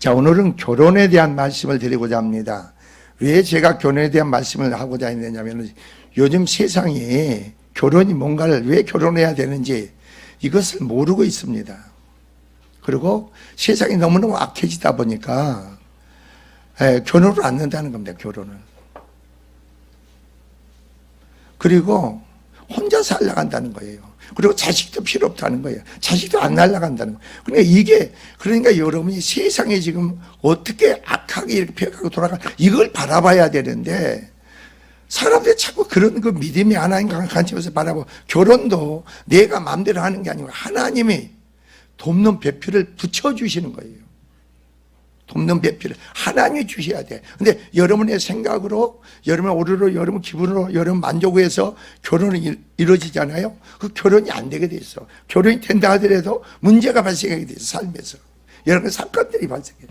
자, 오늘은 결혼에 대한 말씀을 드리고자 합니다. 왜 제가 결혼에 대한 말씀을 하고자 했느냐면, 요즘 세상에 결혼이 뭔가를 왜 결혼해야 되는지 이것을 모르고 있습니다. 그리고 세상이 너무너무 악해지다 보니까 결혼을 안 한다는 겁니다. 결혼을. 그리고 혼자 살려고 한다는 거예요. 그리고 자식도 필요 없다는 거예요. 자식도 안 날라간다는 거예요. 그러니까 여러분이 세상에 지금 어떻게 악하게 이렇게 펴가고 돌아가, 이걸 바라봐야 되는데, 사람들이 자꾸 그런 그 믿음이 하나님 관점에서 바라보고, 결혼도 내가 마음대로 하는 게 아니고 하나님이 돕는 배필을 붙여주시는 거예요. 돕는 배필을 하나님이 주셔야 돼. 근데 여러분의 생각으로, 여러분의 오류로, 여러분 기분으로, 여러분 만족해서 결혼이 이루어지잖아요. 그 결혼이 안 되게 돼 있어. 결혼이 된다 하더라도 문제가 발생하게 돼 있어, 삶에서. 여러 가지 사건들이 발생해.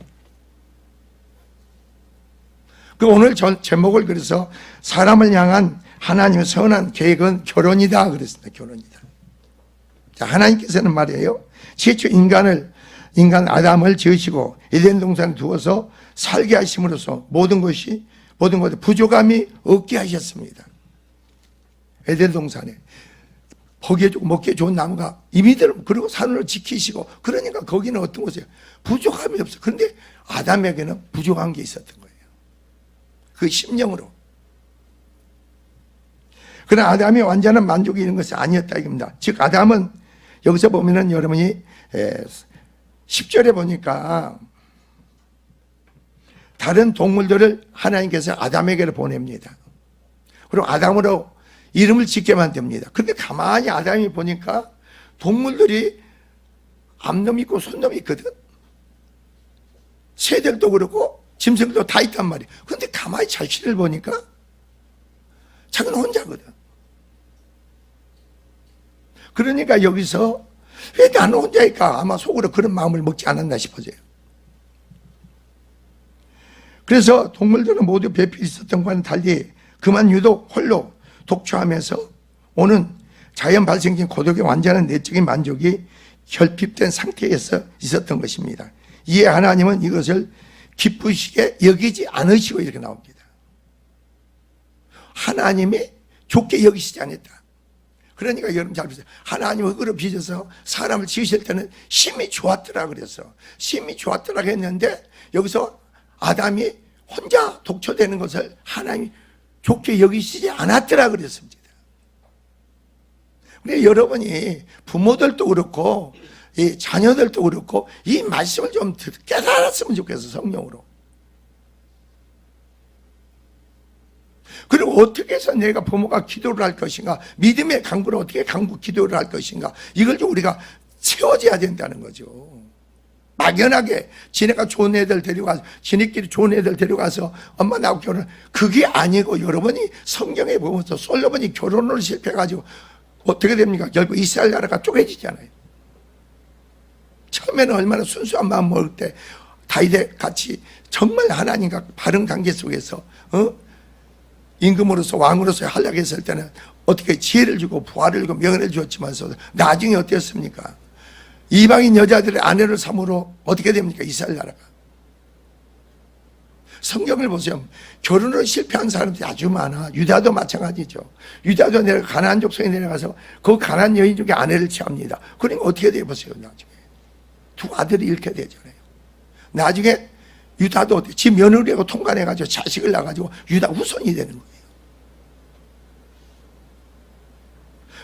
그 오늘 제목을 그래서 사람을 향한 하나님의 선한 계획은 결혼이다 그랬습니다. 결혼이다. 자, 하나님께서는 말이에요. 최초 인간 아담을 지으시고 에덴 동산에 두어서 살게 하심으로써 모든 것에 부족함이 없게 하셨습니다. 에덴 동산에 거기에 먹기에 좋은 나무가 이미들, 그리고 산을 지키시고, 그러니까 거기는 어떤 곳이에요? 부족함이 없어. 그런데 아담에게는 부족한 게 있었던 거예요. 그 심령으로. 그러나 아담이 완전한 만족이 있는 것이 아니었다 이겁니다. 즉 아담은 여기서 보면은 여러분이 10절에 보니까 다른 동물들을 하나님께서 아담에게로 보냅니다. 그리고 아담으로 이름을 짓게 만듭니다. 그런데 가만히 아담이 보니까 동물들이 앞놈이 있고 손놈이 있거든. 새들도 그렇고 짐승도 다 있단 말이에요. 그런데 가만히 자신을 보니까 자기는 혼자거든. 그러니까 여기서 왜 나는 혼자일까? 아마 속으로 그런 마음을 먹지 않았나 싶어져요. 그래서 동물들은 모두 배필이 있었던 것과는 달리 그만 유독 홀로 독초하면서 오는 자연 발생적인 고독의 완전한 내적인 만족이 결핍된 상태에서 있었던 것입니다. 이에 하나님은 이것을 기쁘시게 여기지 않으시고 이렇게 나옵니다. 하나님이 좋게 여기시지 않았다. 그러니까 여러분 잘 보세요. 하나님 흙으로 빚어서 사람을 지으실 때는 심히 좋았더라 그래서 심히 좋았더라 했는데, 여기서 아담이 혼자 독초되는 것을 하나님이 좋게 여기시지 않았더라 그랬습니다. 근데 여러분이 부모들도 그렇고 이 자녀들도 그렇고 이 말씀을 좀 깨달았으면 좋겠어, 성령으로. 그리고 어떻게 해서 내가 부모가 기도를 할 것인가, 믿음의 강구를 어떻게 기도를 할 것인가, 이걸 좀 우리가 채워져야 된다는 거죠. 막연하게 지네가 좋은 애들 데려가서, 지네끼리 좋은 애들 데려가서 엄마 나하고 결혼, 그게 아니고, 여러분이 성경에 보면서 솔로몬이 결혼을 실패해가지고 어떻게 됩니까? 결국 이스라엘 나라가 쪼개지잖아요. 처음에는 얼마나 순수한 마음 먹을 때 다윗에 같이 정말 하나님과 바른 관계 속에서 임금으로서 왕으로서 하려고 했을 때는 어떻게 지혜를 주고 부활을 주고 명예를 주었지만서 나중에 어땠습니까? 이방인 여자들의 아내를 삼으로 어떻게 됩니까? 이스라엘 나라가. 성경을 보세요. 결혼을 실패한 사람들이 아주 많아. 유다도 마찬가지죠. 유다도 가나안 족속에 내려가서 그 가나안 여인 중에 아내를 취합니다. 그러니까 어떻게 돼 보세요. 나중에 두 아들이 잃게 되잖아요. 나중에 유다도 지 며느리하고 통관해가지고 자식을 낳아가지고 유다 후손이 되는 거예요.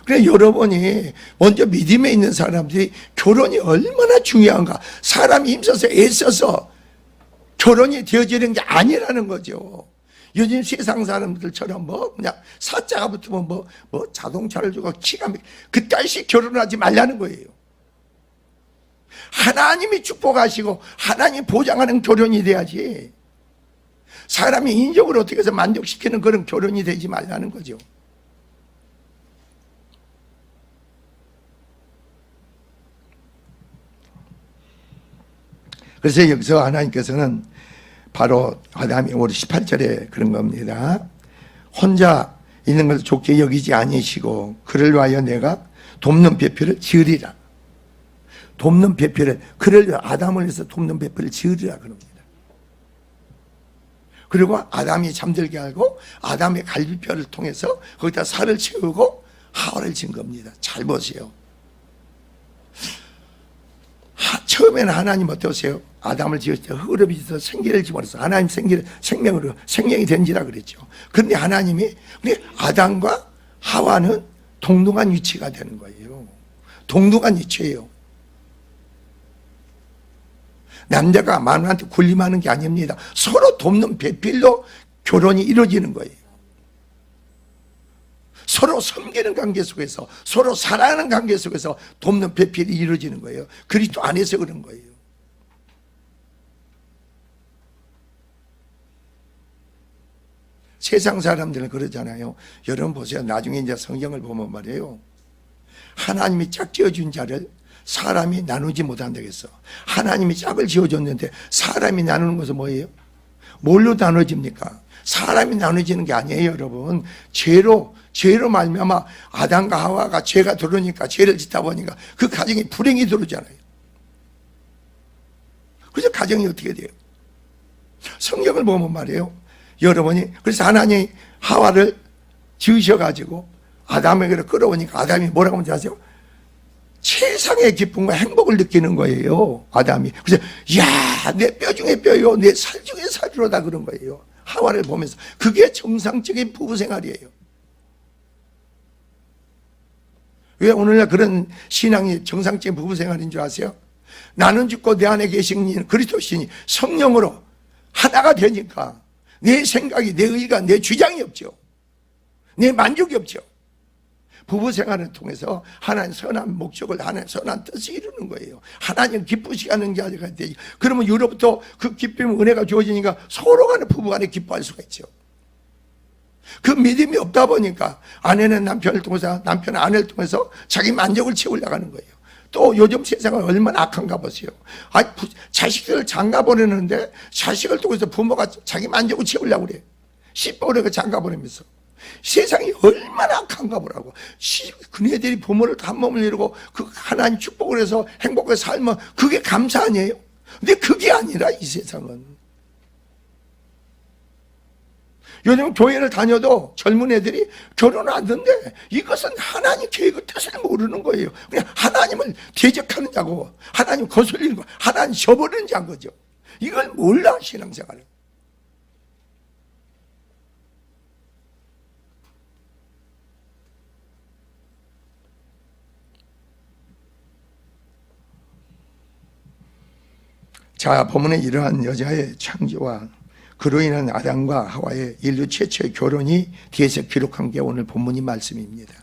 그래, 여러분이 먼저 믿음에 있는 사람들이 결혼이 얼마나 중요한가, 사람이 힘써서 애써서 결혼이 되어지는 게 아니라는 거죠. 요즘 세상 사람들처럼 그냥 사자가 붙으면 자동차를 주고 키가 그따위씩 결혼하지 말라는 거예요. 하나님이 축복하시고 하나님이 보장하는 결혼이 돼야지, 사람이 인적으로 어떻게 해서 만족시키는 그런 결혼이 되지 말라는 거죠. 그래서 여기서 하나님께서는 바로 아담이 우리 18절에 그런 겁니다. 혼자 있는 것을 좋게 여기지 아니시고 그를 위하여 내가 돕는 배필을 지으리라. 돕는 배필을, 그를 아담을 해서 돕는 배필을 지으리라 그럽니다. 그리고 아담이 잠들게 하고 아담의 갈비뼈를 통해서 거기다 살을 채우고 하와를 진 겁니다. 잘 보세요. 처음에는 하나님 어떠세요? 아담을 지었을 때 흙으로 빚어서 생기를 집어넣어서 하나님 생명이 된지라 그랬죠. 그런데 하나님이, 근데 아담과 하와는 동등한 위치가 되는 거예요. 동등한 위치예요. 남자가 마누라한테 군림하는 게 아닙니다. 서로 돕는 배필로 결혼이 이루어지는 거예요. 서로 섬기는 관계 속에서, 서로 사랑하는 관계 속에서 돕는 배필이 이루어지는 거예요. 그리스도 안에서 그런 거예요. 세상 사람들은 그러잖아요. 여러분 보세요. 나중에 이제 성경을 보면 말이에요. 하나님이 짝 지어준 자를 사람이 나누지 못한다고 했어. 하나님이 짝을 지어줬는데 사람이 나누는 것은 뭐예요? 뭘로 나눠집니까? 사람이 나눠지는 게 아니에요, 여러분. 죄로 말미암아 아담과 하와가 죄가 들어오니까, 죄를 짓다 보니까 그 가정에 불행이 들어오잖아요. 그래서 가정이 어떻게 돼요? 성경을 보면 말이에요. 여러분이, 그래서 하나님이 하와를 지으셔가지고 아담에게로 끌어오니까 아담이 뭐라고 하는지 아세요? 세상의 기쁨과 행복을 느끼는 거예요, 아담이. 그래서 야, 내 뼈 중에 뼈요, 내 살 중에 살이로다 그런 거예요. 하와를 보면서. 그게 정상적인 부부 생활이에요. 왜 오늘날 그런 신앙이 정상적인 부부 생활인 줄 아세요? 나는 죽고 내 안에 계신 그리스도시니 성령으로 하나가 되니까 내 생각이, 내 의가, 내 주장이 없죠. 내 만족이 없죠. 부부 생활을 통해서 하나님 선한 목적을, 하나님 선한 뜻을 이루는 거예요. 하나님 기쁘시게 하는 게 아니라 되지. 그러면 유로부터 그 기쁨, 은혜가 주어지니까 서로 간에 부부 간에 기뻐할 수가 있죠. 그 믿음이 없다 보니까 아내는 남편을 통해서, 남편은 아내를 통해서 자기 만족을 채우려고 하는 거예요. 또 요즘 세상은 얼마나 악한가 보세요. 자식들을 장가보내는데 자식을 통해서 부모가 자기 만족을 채우려고 그래요. 씹어버리고 장가보내면서. 세상이 얼마나 악한가 보라고. 그네들이 부모를 한 몸을 이루고 그 하나님 축복을 해서 행복하게 살면 그게 감사 아니에요? 근데 그게 아니라 이 세상은. 요즘 교회를 다녀도 젊은 애들이 결혼을 안 하는데 이것은 하나님 계획의 뜻을 모르는 거예요. 그냥 하나님을 대적하는 자고, 하나님 거슬리는 거, 하나님 저버리는 자인 거죠. 이걸 몰라, 신앙생활을. 자, 본문에 이러한 여자의 창조와 그로 인한 아담과 하와의 인류 최초의 결혼이 뒤에서 기록한 게 오늘 본문의 말씀입니다.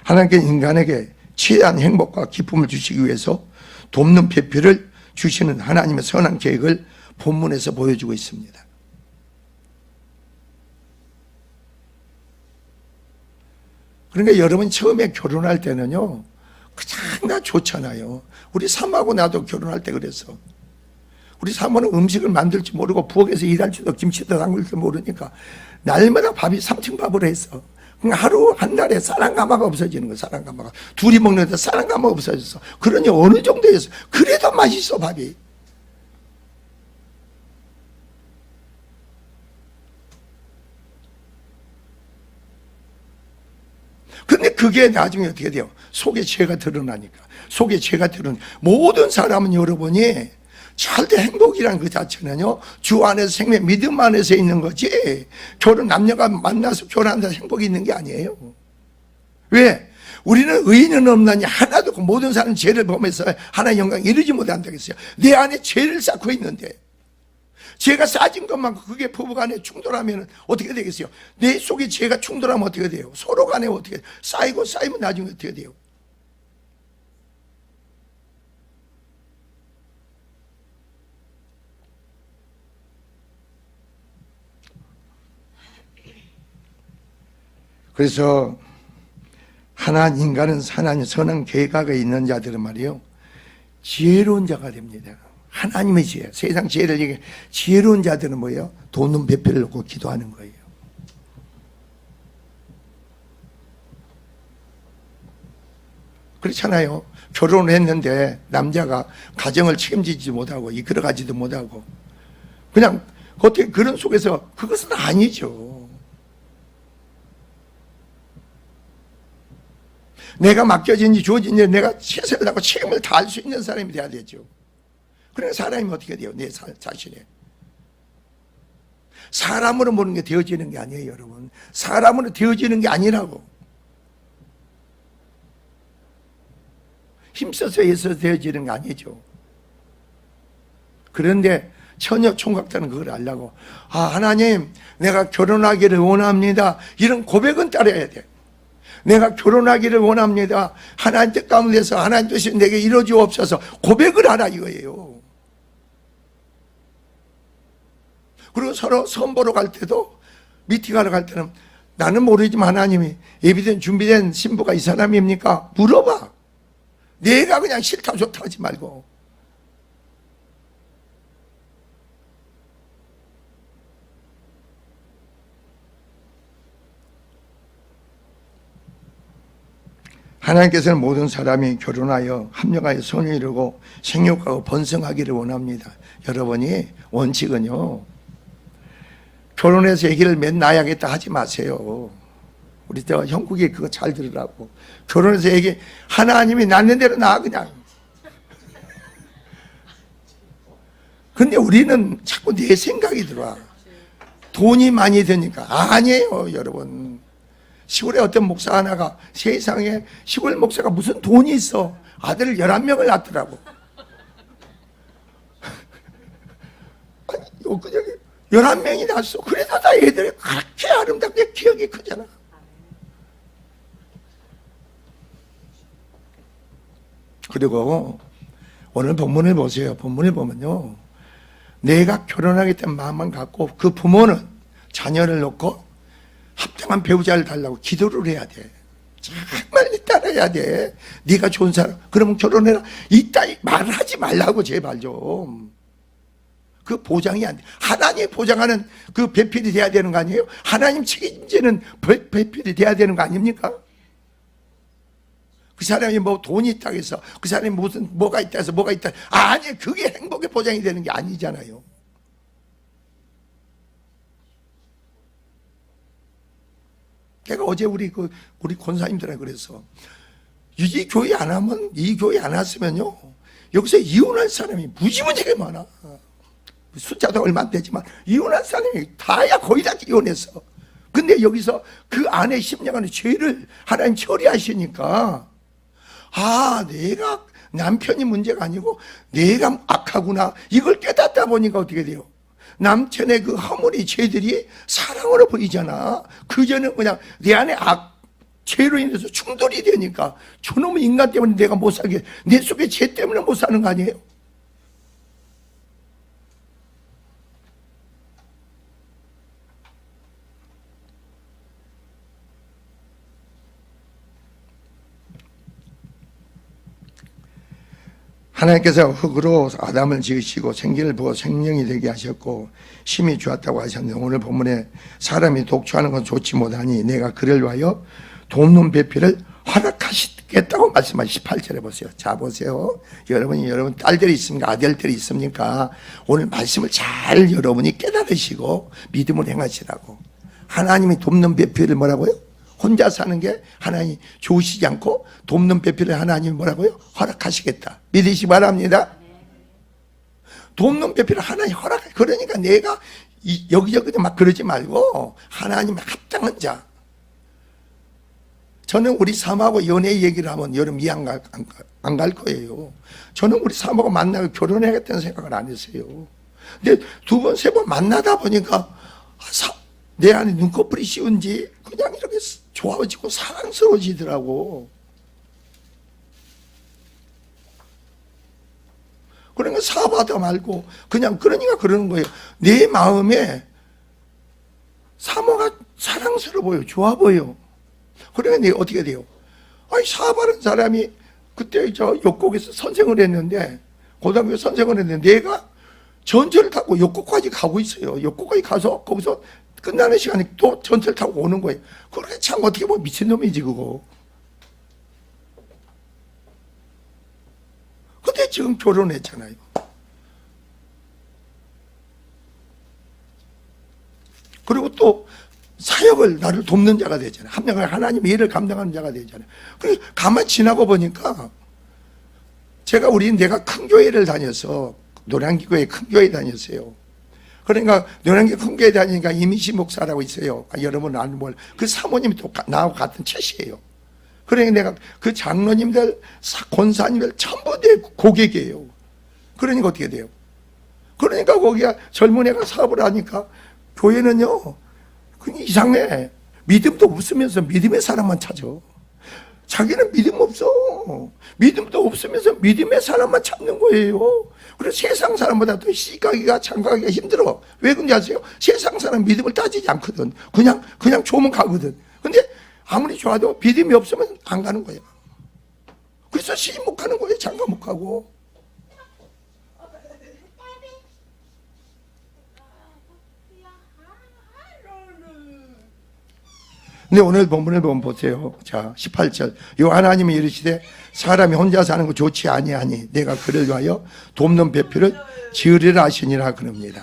하나님께 인간에게 최대한 행복과 기쁨을 주시기 위해서 돕는 배필을 주시는 하나님의 선한 계획을 본문에서 보여주고 있습니다. 그러니까 여러분 처음에 결혼할 때는요, 그냥 다 좋잖아요. 우리 사모하고 나도 결혼할 때 그랬어. 우리 사모는 음식을 만들 줄 모르고 부엌에서 일할 줄도 김치도 담글 줄 모르니까 날마다 밥이 3층 밥을 했어. 하루 한 달에 쌀한가마가 없어지는 거야. 쌀한가마가. 둘이 먹는데 쌀한가마가 없어졌어. 그러니 어느 정도였어. 그래도 맛있어, 밥이. 근데 그게 나중에 어떻게 돼요? 속에 죄가 드러나니까. 속에 죄가 드러나니까. 모든 사람은 여러분이 절대 행복이라는 그 자체는요, 주 안에서 생명, 믿음 안에서 있는 거지, 남녀가 만나서 결혼한다고 행복이 있는 게 아니에요. 왜? 우리는 의인은 없나니 하나도 없고 모든 사람은 죄를 범해서 하나의 영광 이루지 못한다고 했어요. 내 안에 죄를 쌓고 있는데, 죄가 쌓인 것만큼 그게 부부간에 충돌하면 어떻게 되겠어요? 내 속에 죄가 충돌하면 어떻게 돼요? 서로 간에 어떻게 돼요? 쌓이면 나중에 어떻게 돼요? 그래서 인간은 하나님 선한 계획에 있는 자들은 말이에요, 지혜로운 자가 됩니다. 하나님의 지혜, 세상 지혜를 얘기해. 지혜로운 자들은 뭐예요? 돕는 배필을 놓고 기도하는 거예요. 그렇잖아요. 결혼을 했는데 남자가 가정을 책임지지 못하고 이끌어가지도 못하고 그냥 어떻게 그런 속에서 그것은 아니죠. 내가 맡겨진 지 주어진 일 내가 최선을 다하고 책임을 다할 수 있는 사람이 돼야 되죠. 그러니까 사람이 어떻게 돼요? 내 자신에. 사람으로 보는 게 되어지는 게 아니에요, 여러분. 사람으로 되어지는 게 아니라고. 힘써서 해서 되어지는 게 아니죠. 그런데 처녀 총각들은 그걸 알라고. 하나님, 내가 결혼하기를 원합니다. 이런 고백은 따라야 돼. 내가 결혼하기를 원합니다. 하나님 뜻 가운데서 하나님 뜻이 내게 이루어지옵소서. 고백을 하라 이거예요. 그리고 서로 선보러 갈 때도, 미팅하러 갈 때는 나는 모르지만 하나님이 예비된 준비된 신부가 이 사람입니까? 물어봐. 내가 그냥 싫다 좋다 하지 말고. 하나님께서는 모든 사람이 결혼하여 합력하여 손을 이루고 생육하고 번성하기를 원합니다. 여러분이 원칙은요, 결혼해서 아기를 맨 낳아야겠다 하지 마세요. 우리 때 형국이 그거 잘 들으라고. 결혼해서 아기 하나님이 낳는 대로 낳아 그냥. 근데 우리는 자꾸 내 생각이 들어와. 돈이 많이 드니까. 아니에요, 여러분. 시골에 어떤 목사 하나가 세상에 시골 목사가 무슨 돈이 있어. 아들을 11명을 낳더라고. 아니, 그냥 11명이 낳았어. 그래서 다 애들이 그렇게 아름답게 기억이 크잖아. 그리고 오늘 본문을 보세요. 본문을 보면요, 내가 결혼하겠다는 마음만 갖고 그 부모는 자녀를 놓고 합당한 배우자를 달라고 기도를 해야 돼. 정말 따라야 돼. 네가 좋은 사람 그러면 결혼해라. 이따위 말을 하지 말라고 제발 좀. 그 보장이 안 돼. 하나님이 보장하는 그 배필이 돼야 되는 거 아니에요? 하나님 책임지는 배필이 돼야 되는 거 아닙니까? 그 사람이 뭐 돈이 있다고 해서 그 사람이 무슨 뭐가 있다 해서 뭐가 있다. 아니, 그게 행복의 보장이 되는 게 아니잖아요. 제가 어제 우리 권사님들하고 그래서 이 교회 안 하면, 이 교회 안 왔으면요, 여기서 이혼할 사람이 무지무지하게 많아. 숫자도 얼마 안 되지만 이혼한 사람이 다야 거의 다 이혼했어. 근데 여기서 그 안에 10년간의 죄를 하나님 처리하시니까, 내가 남편이 문제가 아니고 내가 악하구나, 이걸 깨닫다 보니까 어떻게 돼요? 남편의 그 허물이, 죄들이 사랑으로 보이잖아. 그전에 그냥 내 안에 죄로 인해서 충돌이 되니까 저놈의 인간 때문에 내가 못 살게, 내 속에 죄 때문에 못 사는 거 아니에요? 하나님께서 흙으로 아담을 지으시고 생기를 부어 생명이 되게 하셨고 심히 좋았다고 하셨는데, 오늘 본문에 사람이 독초하는 건 좋지 못하니 내가 그를 위하여 돕는 배필을 허락하시겠다고 말씀하신 18절에 보세요. 자, 보세요. 여러분 딸들이 있습니까? 아들들이 있습니까? 오늘 말씀을 잘 여러분이 깨달으시고 믿음을 행하시라고. 하나님이 돕는 배필을 뭐라고요? 혼자 사는 게 하나님 좋으시지 않고 돕는 배필을 하나님이 뭐라고요? 허락하시겠다. 믿으시기 바랍니다. 돕는 배필을 하나님 허락. 그러니까 내가 여기저기 막 그러지 말고 하나님의 합당한 자. 저는 우리 사모하고 연애 얘기를 하면 여러분 이해 안 갈 거예요. 저는 우리 사모가 만나고 결혼해야겠다는 생각을 안 했어요. 근데 두 번, 세 번 만나다 보니까 내 안에 눈꺼풀이 씌운지 그냥 이렇게 좋아지고 사랑스러워지더라고. 그러니까 사과하다 말고 그냥 그러니까 그러는 거예요. 내 마음에 사모가 사랑스러워 보여, 좋아 보여. 그러니까 내가 어떻게 돼요? 사바른 사람이 그때 저 욕곡에서 선생을 했는데, 고등학교 선생을 했는데 내가 전철을 타고 욕곡까지 가고 있어요. 욕곡까지 가서 거기서 끝나는 시간에 또 전철 타고 오는 거예요. 그렇게 참 어떻게 보면 미친놈이지 그거. 지금 결혼했잖아요. 그리고 또 사역을 나를 돕는 자가 되잖아요. 하나님의 일을 감당하는 자가 되잖아요. 그래서 가만히 지나고 보니까 내가 큰 교회를 다녀서 노량기교회 큰 교회 다녔어요. 그러니까 노량기 큰 교회 다니니까 이민시 목사라고 있어요. 여러분 아는 뭘. 그 사모님이 또 나하고 같은 채시예요. 그러니까 내가 그 장로님들, 권사님들 전부 내 고객이에요. 그러니까 어떻게 돼요? 그러니까 거기가 젊은 애가 사업을 하니까 교회는요, 그냥 이상해. 믿음도 없으면서 믿음의 사람만 찾아. 자기는 믿음 없어. 믿음도 없으면서 믿음의 사람만 찾는 거예요. 그래서 세상 사람보다 더 시가기가 장가기가 힘들어. 왜 그런지 아세요? 세상 사람 믿음을 따지지 않거든. 그냥 좋으면 가거든. 근데 아무리 좋아도 믿음이 없으면 안 가는 거야. 그래서 시집 못 가는 거예요. 장가 못 가고. 근데 오늘 본문을 보면 보세요. 자, 18절. 요 하나님이 이르시되 사람이 혼자 사는 거 좋지 아니하니 내가 그를 위하여 돕는 배필을 지으리라 하시니라 그럽니다.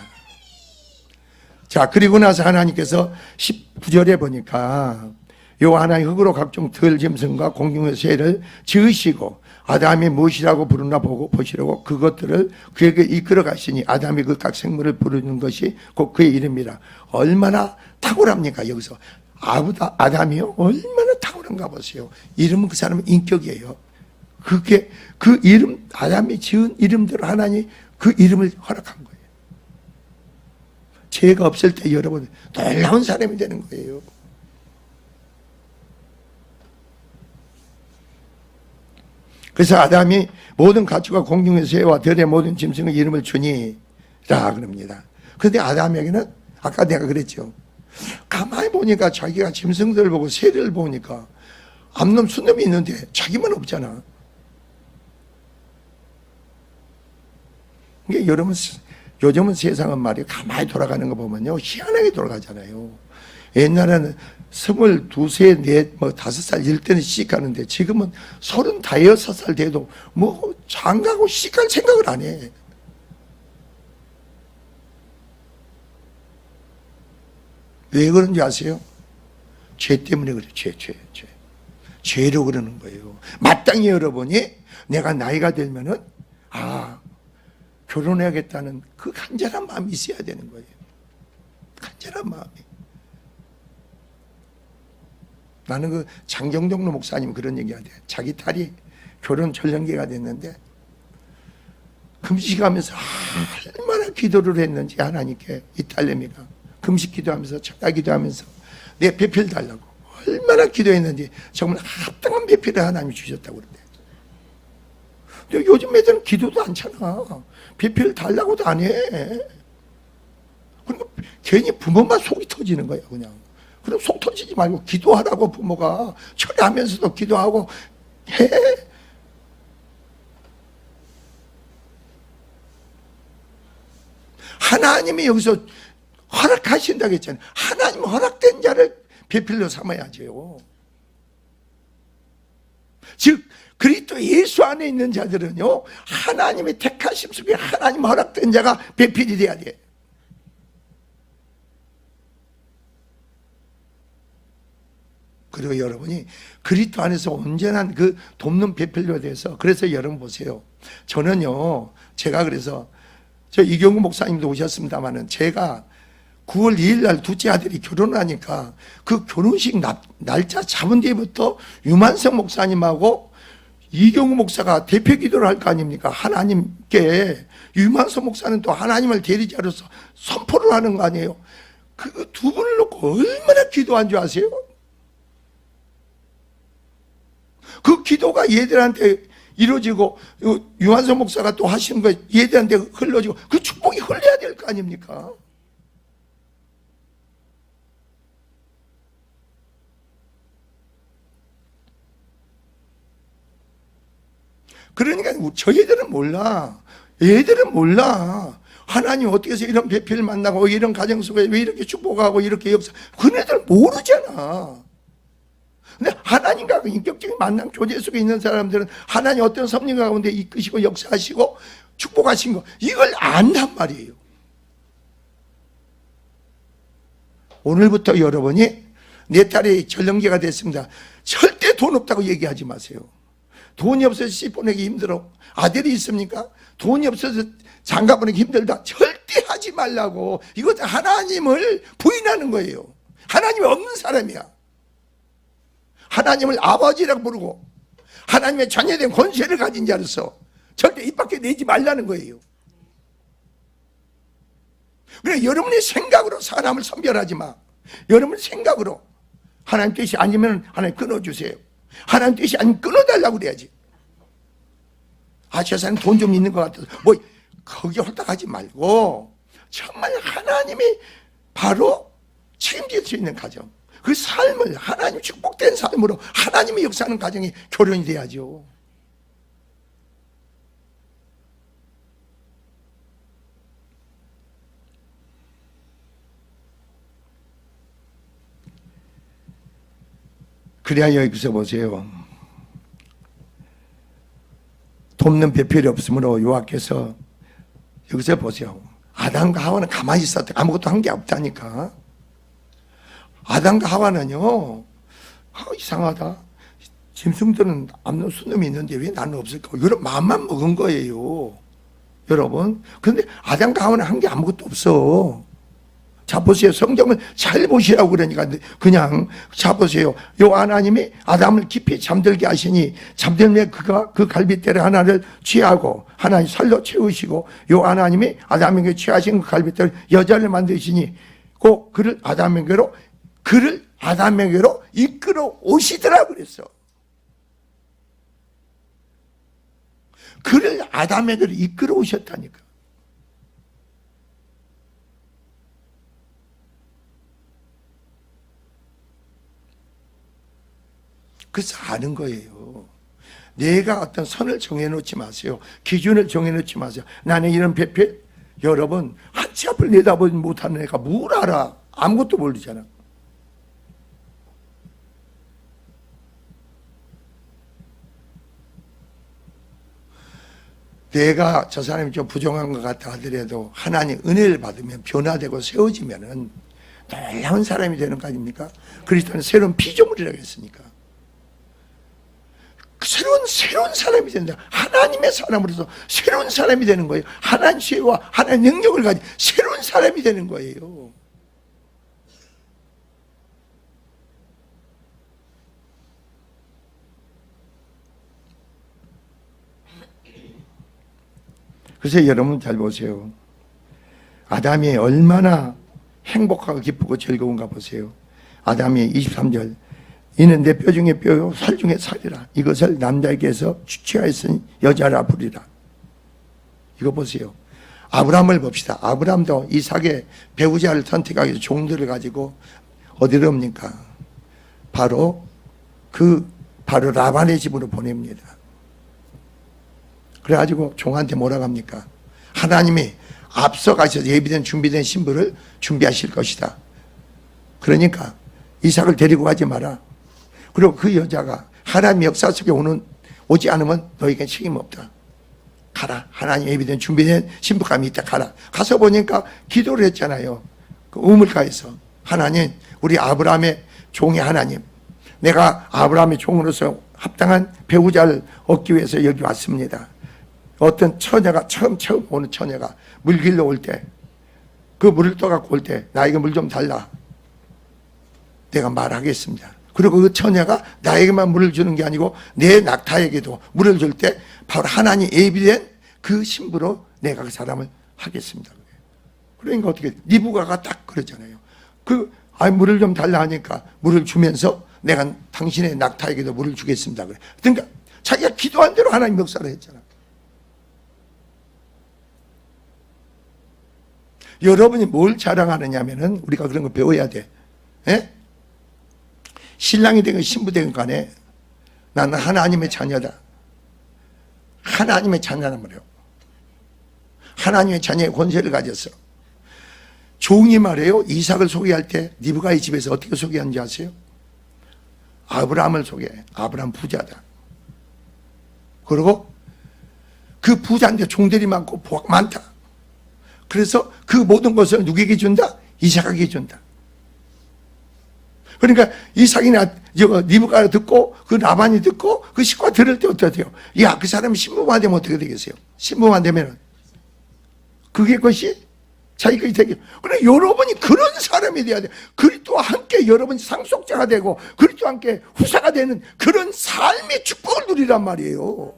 자, 그리고 나서 하나님께서 19절에 보니까 요 하나님 흙으로 각종 들 짐승과 공중의 새를 지으시고 아담이 무엇이라고 부르나 보시려고 그것들을 그에게 이끌어 가시니 아담이 그 각 생물을 부르는 것이 곧 그의 이름이라. 얼마나 탁월합니까? 여기서 아담이요? 얼마나 탁월한가 보세요. 이름은 그 사람의 인격이에요. 그게 그 이름, 아담이 지은 이름대로 하나님 그 이름을 허락한 거예요. 죄가 없을 때 여러분 놀라운 사람이 되는 거예요. 그래서 아담이 모든 가축과 공중의 새와 들의 모든 짐승의 이름을 주니라 그럽니다. 그런데 아담에게는 아까 내가 그랬죠. 가만히 보니까 자기가 짐승들 보고 새를 보니까 암놈 순놈이 있는데 자기만 없잖아. 이게 여러분 요즘은 세상은 말이에요. 가만히 돌아가는 거 보면요 희한하게 돌아가잖아요. 옛날에는 22, 3, 4, 5살 이럴 때는 시집가는데 지금은 35살 돼도 뭐 장가고 시집갈 생각을 안 해. 왜 그런지 아세요? 죄 때문에 그래요. 죄로 그러는 거예요. 마땅히 여러분이 내가 나이가 들면은 결혼해야겠다는 그 간절한 마음이 있어야 되는 거예요. 간절한 마음이. 나는 그 장경동로 목사님 그런 얘기 하대요. 자기 딸이 결혼 전령기가 됐는데 금식하면서 얼마나 기도를 했는지 하나님께 이 딸내미가 금식 기도하면서 철야 기도하면서 내 배필 달라고 얼마나 기도했는지 정말 합당한 배필을 하나님이 주셨다고 그러대. 근데 요즘 애들은 기도도 않잖아. 배필 달라고도 안 해. 그러니까 괜히 부모만 속이 터지는 거야 그냥. 그럼 속 터지지 말고 기도하라고 부모가 철회하면서도 기도하고 해. 하나님이 여기서 허락하신다고 했잖아요. 하나님 허락된 자를 배필로 삼아야죠. 즉 그리스도 예수 안에 있는 자들은요 하나님의 택하심 속에 하나님 허락된 자가 배필이 돼야 돼. 그리고 여러분이 그리스도 안에서 온전한 그 돕는 배필로 돼서 그래서 여러분 보세요. 저는요 제가 그래서 저 이경구 목사님도 오셨습니다마는 제가 9월 2일 날 둘째 아들이 결혼을 하니까 그 결혼식 날짜 잡은 뒤부터 유만성 목사님하고 이경우 목사가 대표 기도를 할 거 아닙니까? 하나님께. 유만성 목사는 또 하나님을 대리자로서 선포를 하는 거 아니에요? 그 두 분을 놓고 얼마나 기도한 줄 아세요? 그 기도가 얘들한테 이루어지고 유한성 목사가 또 하시는 거 얘들한테 흘러지고 그 축복이 흘러야 될 거 아닙니까? 그러니까 저희들은 몰라. 얘들은 몰라. 하나님 어떻게 해서 이런 배필을 만나고 이런 가정 속에 왜 이렇게 축복하고 이렇게 역사. 그네들 모르잖아. 근데 하나님과 그 인격적인 만남 교제 속에 있는 사람들은 하나님 어떤 섭리 가운데 이끄시고 역사하시고 축복하신 거 이걸 안단 말이에요. 오늘부터 여러분이 내 딸이 전령기가 됐습니다. 절대 돈 없다고 얘기하지 마세요. 돈이 없어서 씨 보내기 힘들어. 아들이 있습니까? 돈이 없어서 장가 보내기 힘들다. 절대 하지 말라고. 이것은 하나님을 부인하는 거예요. 하나님이 없는 사람이야. 하나님을 아버지라고 부르고 하나님의 자녀된 권세를 가진 자로서 절대 입 밖에 내지 말라는 거예요. 그래, 여러분의 생각으로 사람을 선별하지 마. 여러분의 생각으로 하나님 뜻이 아니면 하나님 끊어주세요. 하나님 뜻이 아니면 끊어달라고 그래야지. 아, 저 사람 돈 좀 있는 것 같아서 뭐 거기 홀딱하지 말고 정말 하나님이 바로 책임질 수 있는 가정, 그 삶을 하나님 축복된 삶으로 하나님이 역사하는 가정이 결혼이 돼야죠. 그래야 여기서 보세요. 돕는 배필이 없으므로 여호와께서 여기서 보세요. 아담과 하와는 가만히 있었다. 아무것도 한 게 없다니까. 아담과 하와는요, 이상하다. 짐승들은 암놈 수놈이 있는데 왜 나는 없을까? 이런 마음만 먹은 거예요. 여러분. 그런데 아담과 하와는 한 게 아무것도 없어. 자, 보세요. 성경을 잘 보시라고 그러니까 그냥 자 보세요. 요 하나님이 아담을 깊이 잠들게 하시니 잠들매 그가 그 갈빗대를 하나를 취하고 하나님 살로 채우시고 요 하나님이 아담에게 취하신 그 갈빗대를 여자를 만드시니 그 그를 아담에게로 이끌어 오시더라 그랬어. 그를 아담에게로 이끌어 오셨다니까. 그래서 아는 거예요. 내가 어떤 선을 정해놓지 마세요. 기준을 정해놓지 마세요. 나는 이런 배필, 여러분 한치 앞을 내다보지 못하는 애가 뭘 알아? 아무것도 모르잖아. 내가 저 사람이 좀 부정한 것 같다 하더라도 하나님 은혜를 받으면 변화되고 세워지면은 놀라운 사람이 되는 거 아닙니까? 그리스도는 새로운 피조물이라고 했으니까. 새로운 사람이 된다. 하나님의 사람으로서 새로운 사람이 되는 거예요. 하나님 지혜와 하나님 능력을 가진 새로운 사람이 되는 거예요. 그래서 여러분 잘 보세요. 아담이 얼마나 행복하고 기쁘고 즐거운가 보세요. 아담이 23절 이는 내 뼈 중에 뼈요 살 중에 살이라. 이것을 남자에게서 취하였으니 여자라 부리라. 이거 보세요. 아브라함을 봅시다. 아브라함도 이삭의 배우자를 선택하기 위해서 종들을 가지고 어디로 옵니까? 바로 라반의 집으로 보냅니다. 그래가지고 종한테 뭐라고 합니까? 하나님이 앞서가셔서 예비된 준비된 신부를 준비하실 것이다. 그러니까 이삭을 데리고 가지 마라. 그리고 그 여자가 하나님 역사 속에 오지 않으면 너에게 책임 없다. 가라. 하나님 예비된 준비된 신부감이 있다. 가라. 가서 보니까 기도를 했잖아요. 그 우물가에서 하나님, 우리 아브라함의 종의 하나님, 내가 아브라함의 종으로서 합당한 배우자를 얻기 위해서 여기 왔습니다. 어떤 처녀가 처음 오는 처녀가 물 길러 올 때 그 물을 떠갖고 올 때 나에게 물 좀 달라. 내가 말하겠습니다. 그리고 그 처녀가 나에게만 물을 주는 게 아니고 내 낙타에게도 물을 줄 때 바로 하나님 예비된 그 신부로 내가 그 사람을 하겠습니다. 그러니까 어떻게 리브가가 딱 그러잖아요. 물을 좀 달라 하니까 물을 주면서 내가 당신의 낙타에게도 물을 주겠습니다. 그러니까 자기가 기도한 대로 하나님 역사를 했잖아. 여러분이 뭘 자랑하느냐면은 우리가 그런 거 배워야 돼. 예? 신랑이 되건 신부 되건 간에 나는 하나님의 자녀다. 하나님의 자녀란 말이에요. 하나님의 자녀의 권세를 가졌어. 종이 말해요. 이삭을 소개할 때 리브가의 집에서 어떻게 소개하는지 아세요? 아브라함을 소개해. 아브라함 부자다. 그리고 그 부자인데 종들이 많고 부가 많다. 그래서 그 모든 것을 누구에게 준다? 이삭에게 준다. 그러니까 이삭이나 리브가가 듣고 그 라반이 듣고 그 식구가 들을 때 어떻게 돼요? 야, 그 사람이 신부만 되면 어떻게 되겠어요? 신부만 되면은 그게 것이 자기 것이 되게. 그러나 여러분이 그런 사람이 돼야 돼. 그리스도와 함께 여러분이 상속자가 되고 그리스도와 함께 후사가 되는 그런 삶의 축복을 누리란 말이에요.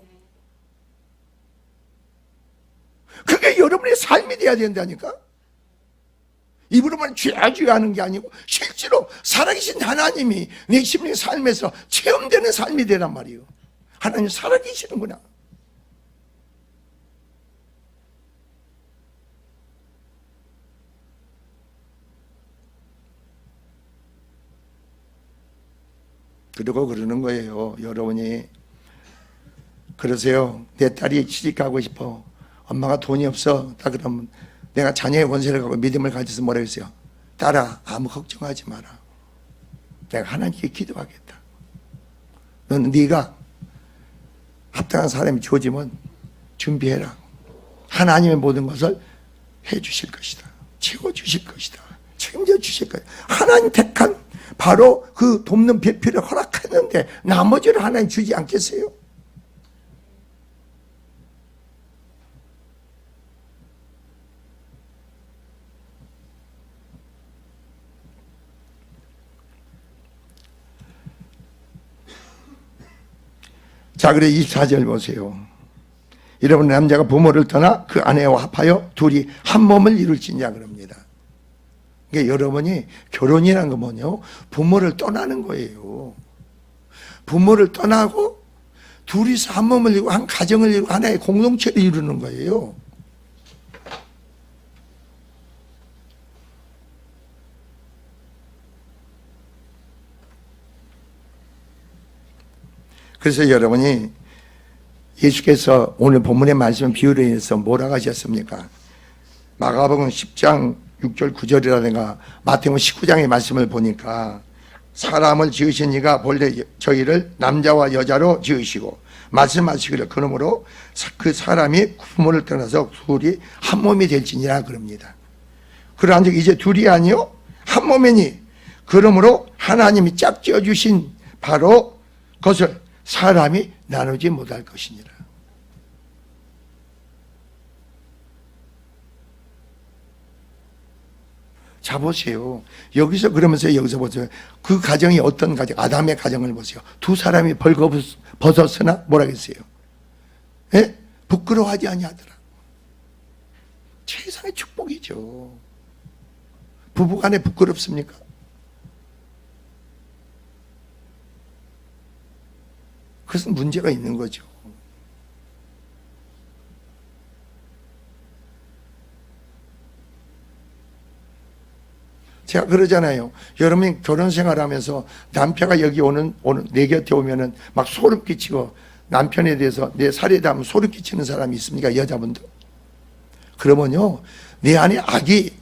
그게 여러분의 삶이 돼야 된다니까. 입으로만 죄죄 하는 게 아니고 실제로 살아계신 하나님이 내 심linh 삶에서 체험되는 삶이 되란 말이에요. 하나님 살아계시는구나. 그리고 그러는 거예요. 여러분이 그러세요. 내 딸이 취직하고 싶어. 엄마가 돈이 없어. 다 그러면 내가 자녀의 원세를 갖고 믿음을 가져서 뭐라 했어요? 딸아, 아무 걱정하지 마라. 내가 하나님께 기도하겠다. 너는 네가 합당한 사람이 주어지면 준비해라. 하나님의 모든 것을 해주실 것이다. 채워주실 것이다. 책임져 주실 거예요. 하나님 택한 바로 그 돕는 배필을 허락했는데 나머지를 하나님 주지 않겠어요? 자, 그래 24절 보세요. 여러분, 남자가 부모를 떠나 그 아내와 합하여 둘이 한 몸을 이룰지니라 그럽니다. 그러니까 여러분이 결혼이라는 건 뭐냐? 부모를 떠나는 거예요. 부모를 떠나고 둘이서 한 몸을 이루고 한 가정을 이루고 하나의 공동체를 이루는 거예요. 그래서 여러분이 예수께서 오늘 본문의 말씀 비유로 인해서 뭐라고 하셨습니까? 마가복음 10장 6절 9절이라든가 마태복음 19장의 말씀을 보니까 사람을 지으신 이가 본래 저희를 남자와 여자로 지으시고 말씀하시기를 그러므로 그 사람이 부모를 떠나서 둘이 한 몸이 될지니라 그럽니다. 그러한 즉 이제 둘이 아니요 한 몸이니 그러므로 하나님이 짝지어 주신 바로 것을 사람이 나누지 못할 것이니라. 자 보세요. 여기서 그러면서 여기서 보세요. 그 가정이 어떤 가정? 아담의 가정을 보세요. 두 사람이 벌거벗었으나 뭐라 했어요? 예? 부끄러워하지 아니하더라. 최상의 축복이죠. 부부간에 부끄럽습니까? 그것은 문제가 있는 거죠. 제가 그러잖아요. 여러분이 결혼 생활하면서 남편가 여기 오는 내 곁에 오면은 막 소름 끼치고 남편에 대해서 내 살에 닿으면 소름 끼치는 사람이 있습니까? 여자분들. 그러면요, 내 안에 악이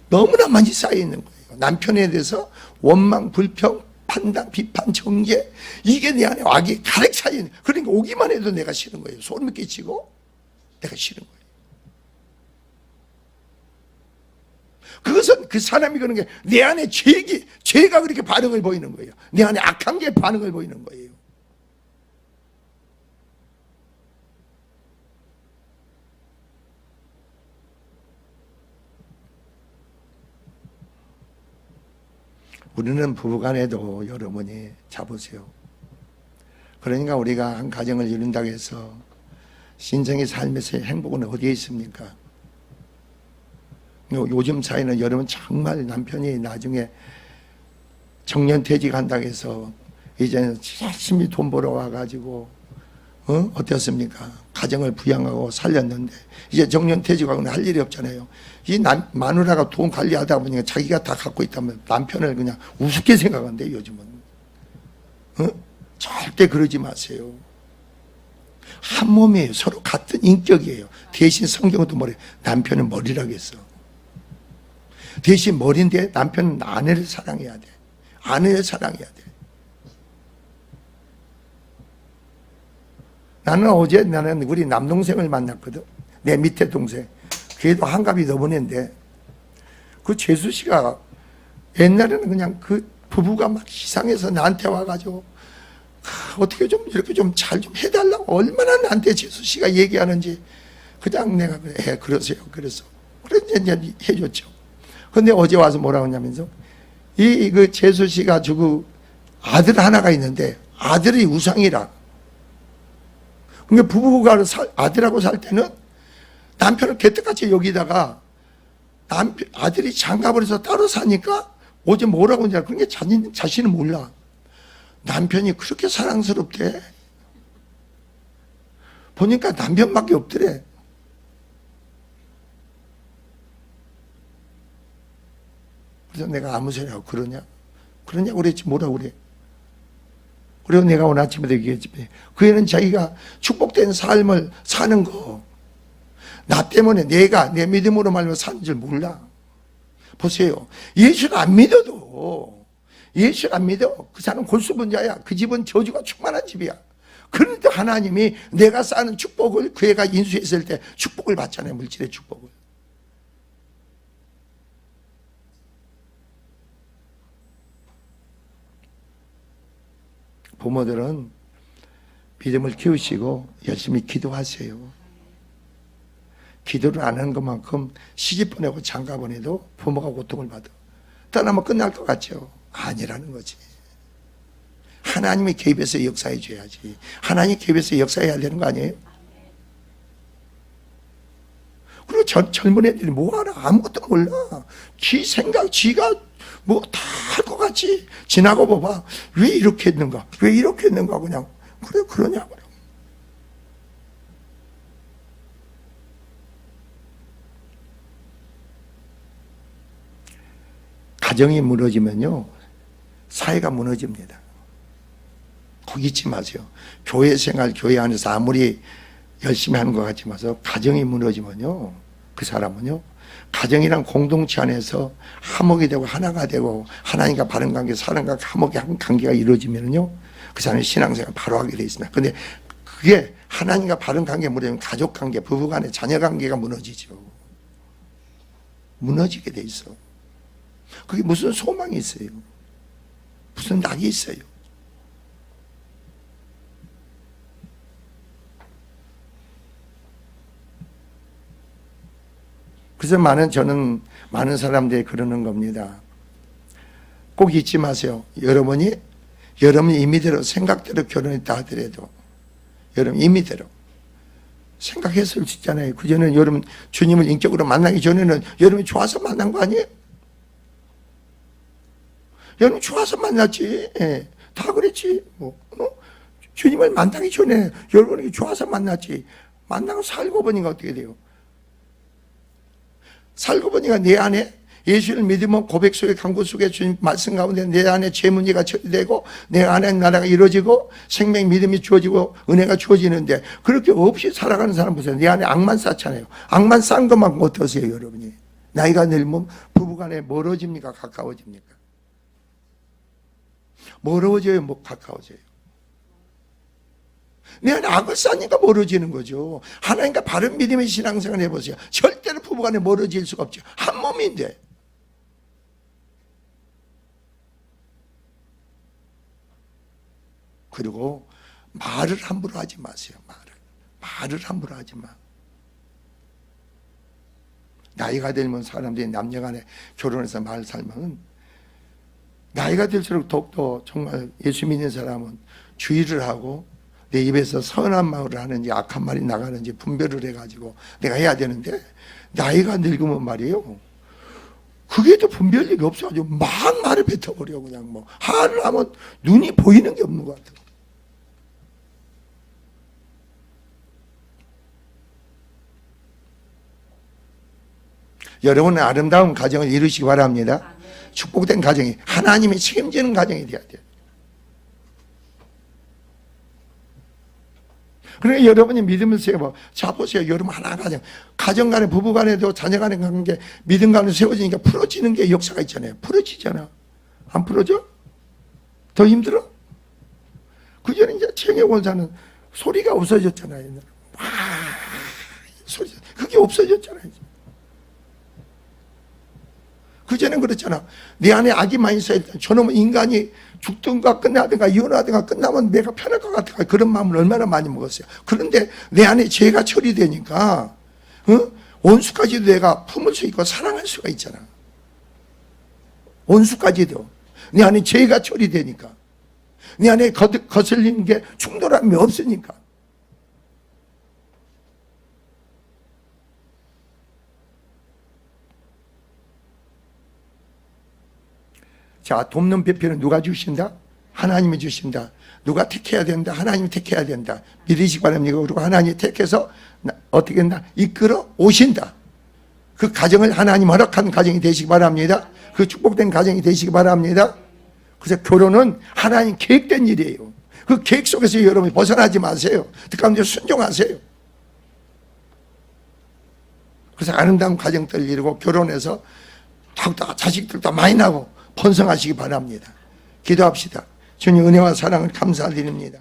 너무나 많이 쌓여 있는 거예요. 남편에 대해서 원망, 불평, 판단, 비판, 정죄, 이게 내 안에 악이 가득 차 있는. 그러니까 오기만 해도 내가 싫은 거예요. 소름 끼치고 내가 싫은 거예요. 그것은 그 사람이 그런 게 내 안에 죄가 그렇게 반응을 보이는 거예요. 내 안에 악한 게 반응을 보이는 거예요. 우리는 부부간에도 여러분이 잡으세요. 그러니까 우리가 한 가정을 이룬다고 해서 신성의 삶에서의 행복은 어디에 있습니까? 요즘 사회는 여러분 정말 남편이 나중에 정년퇴직한다고 해서 이제는 열심히 돈 벌어 와가지고 어땠습니까? 가정을 부양하고 살렸는데 이제 정년퇴직하고는 할 일이 없잖아요. 이 마누라가 돈 관리하다 보니까 자기가 다 갖고 있다면 남편을 그냥 우습게 생각한대 요즘은. 절대 그러지 마세요. 한 몸이에요. 서로 같은 인격이에요. 대신 성경도 뭐래? 남편은 머리라고 했어. 대신 머리인데 남편은 아내를 사랑해야 돼. 아내를 사랑해야 돼. 나는 우리 남동생을 만났거든. 내 밑에 동생. 걔도 한갑이 넘어낸데, 그 재수 씨가 옛날에는 그냥 그 부부가 막 이상해서 나한테 와가지고, 어떻게 좀 이렇게 좀 잘 좀 해달라고 얼마나 나한테 재수 씨가 얘기하는지, 그냥 내가 그래, 그러세요. 그래서. 그래서 이제 해줬죠. 근데 어제 와서 뭐라고 하냐면서, 그 재수 씨가 주고 아들 하나가 있는데, 아들이 우상이라. 그러니까 부부가 아들하고 살 때는 남편을 개떡같이 여기다가 아들이 장가를 해서 따로 사니까 어제 뭐라고 하냐. 그러니까 자신은 몰라. 남편이 그렇게 사랑스럽대. 보니까 남편밖에 없더래. 그래서 내가 아무 소리 하고 그러냐 그랬지. 뭐라고 그래. 그리고 내가 오늘 아침에도 얘기했지. 그 애는 자기가 축복된 삶을 사는 거, 나 때문에 내가 내 믿음으로 말면 사는 줄 몰라. 보세요. 예수를 안 믿어도, 예수를 안 믿어. 그 사람은 골수분자야. 그 집은 저주가 충만한 집이야. 그런데 하나님이 내가 쌓는 축복을 그 애가 인수했을 때 축복을 받잖아요. 물질의 축복을. 부모들은 믿음을 키우시고 열심히 기도하세요. 기도를 안 하는 것만큼 시집 보내고 장가 보내도 부모가 고통을 받아. 떠나면 끝날 것 같죠? 아니라는 거지. 하나님이 개입해서 역사해 줘야지. 하나님이 개입해서 역사해야 되는 거 아니에요? 그리고 젊은 애들이 뭐하나 아무것도 몰라. 지 생각, 지가 뭐 다 할 것 같지. 지나고 봐봐. 왜 이렇게 했는가? 왜 이렇게 했는가? 그냥 그래 그러냐고. 가정이 무너지면요, 사회가 무너집니다. 거기 잊지 마세요. 교회 생활, 교회 안에서 아무리 열심히 하는 것 같지 마세요. 가정이 무너지면요, 그 사람은요, 가정이란 공동체 안에서 화목이 되고 하나가 되고 하나님과 바른 관계, 사람과 화목의 한 관계가 이루어지면요, 그 사람의 신앙생활 바로 하게 되어 있습니다. 근데 그게 하나님과 바른 관계 무너지면 가족 관계, 부부 간의 자녀 관계가 무너지죠. 무너지게 돼 있어. 그게 무슨 소망이 있어요? 무슨 낙이 있어요? 그래서 저는 많은 사람들이 그러는 겁니다. 꼭 잊지 마세요. 여러분이 임의대로 생각대로 결혼했다 하더라도 여러분 임의대로 생각했을 수 있잖아요. 그전에는 여러분 주님을 인격으로 만나기 전에는 여러분이 좋아서 만난 거 아니에요? 여러분 좋아서 만났지. 예, 다 그랬지. 주님을 만나기 전에 여러분이 좋아서 만났지. 만나고 살고 보니까 어떻게 돼요? 살고 보니까 내 안에 예수를 믿으면 고백 속에 간구 속에 주님 말씀 가운데 내 안에 죄문제가 처리되고 내 안에 나라가 이루어지고 생명 믿음이 주어지고 은혜가 주어지는데 그렇게 없이 살아가는 사람 보세요. 내 안에 악만 쌓잖아요. 악만 쌓은 것만큼 어떠세요 여러분이? 나이가 들면 부부간에 멀어집니까 가까워집니까? 멀어져요 가까워져요? 내 안에 악을 쌓으니까 멀어지는 거죠. 하나님과 바른 믿음의 신앙생활 해보세요. 절대로 부부간에 멀어질 수가 없죠. 한 몸인데. 그리고 말을 함부로 하지 마세요. 말을 함부로 하지 마. 나이가 들면 사람들이 남녀간에 결혼해서 말 살면 나이가 들수록 더욱더 정말 예수 믿는 사람은 주의를 하고 내 입에서 선한 말을 하는지 악한 말이 나가는지 분별을 해가지고 내가 해야 되는데 나이가 늙으면 말이에요. 그게 또 분별력이 없어가지고 막 말을 뱉어버려. 그냥 뭐 화를 하면 눈이 보이는 게 없는 것 같아요. 여러분은 아름다운 가정을 이루시기 바랍니다. 축복된 가정이 하나님이 책임지는 가정이 되어야 돼요. 그러니까 여러분이 믿음을 세워. 자 보세요. 여러분 하나 가정 간에 부부 간에도 자녀 간의 관계 믿음 간에 세워지니까 풀어지는 게 역사가 있잖아요. 풀어지잖아. 안 풀어져? 더 힘들어? 그전에 이제 챙겨본 사는 소리가 없어졌잖아요. 와, 소리, 그게 없어졌잖아요. 그전엔 그렇잖아. 내 안에 악이 많이 쌓였다. 저놈은 인간이 죽든가 끝나든가 이혼하든가 끝나면 내가 편할 것 같아. 그런 마음을 얼마나 많이 먹었어요. 그런데 내 안에 죄가 처리되니까 원수까지도 내가 품을 수 있고 사랑할 수가 있잖아. 원수까지도 내 안에 죄가 처리되니까, 내 안에 거슬리는 게 충돌함이 없으니까. 자, 돕는 배필은 누가 주신다? 하나님이 주신다. 누가 택해야 된다? 하나님이 택해야 된다. 믿으시기 바랍니다. 그리고 하나님이 택해서 어떻게 된다? 이끌어 오신다. 그 가정을 하나님 허락한 가정이 되시기 바랍니다. 그 축복된 가정이 되시기 바랍니다. 그래서 결혼은 하나님 계획된 일이에요. 그 계획 속에서 여러분이 벗어나지 마세요. 그 가운데 순종하세요. 그래서 아름다운 가정들을 이루고 결혼해서 더욱더 자식들도 많이 나고 번성하시기 바랍니다. 기도합시다. 주님 은혜와 사랑을 감사드립니다.